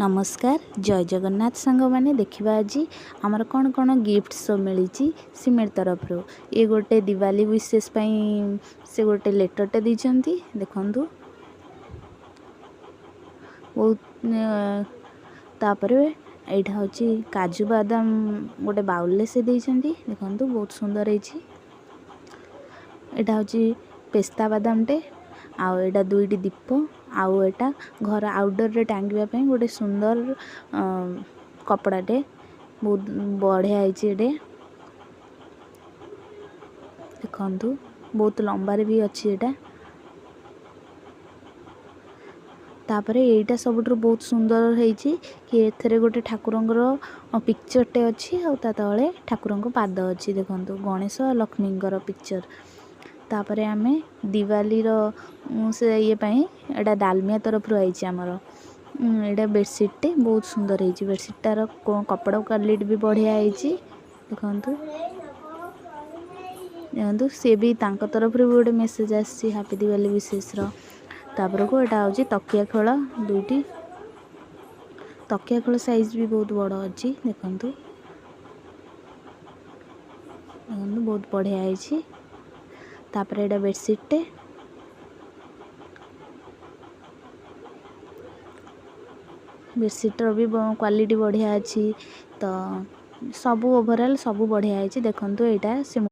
नमस्कार जय जगन्नाथ सांग मैंने देखा आज आमर कौन कौन गिफ्ट सब मिली सिमेंट तरफ रो ये गोटे दिवाली विशेष से गोटे लेटरटे देती देखु बहुत तापर यहाँ हूँ काजू बादाम गोटे बाउल से देती देखु बहुत सुंदर है। यहाँ हूँ पेस्ता बादामटे आउ एटा दुईटी दीप आउ एटा घर आउटडोर रे टांगिबा पई गोटे सुंदर कपड़ाटे बहुत बढ़िया है। देखु बहुत लंबारे भी अच्छी एटा तापर यहीटा सब बहुत सुंदर है कि एथरे गोटे ठाकुरंर पिक्चरटे अच्छी आ तले ठाकुर पाद अच्छी देखु गणेश लक्ष्मी पिक्चर तापर आमे दिवाली से ये एटा डालमिया तरफ रू आई आमर एटा बेडसीटे बहुत सुंदर है। बेडसीटार कपड़ा क्वालिटी भी बढ़िया है। देखु देखु सी भी तांको तरफ रू गोटे मेसेज आसी हैप्पी दिवाली विशेष तापर को एटा हूँ तकिया खोल दुईटी तकिया खोल साइज भी बहुत बड़ अच्छी देखु बहुत बढ़िया है। तापर एटा बेडसीटे बेडसीटर भी क्वालिटी बढ़िया अच्छी तो सब ओवरऑल सब बढ़िया है। देखु यहाँ से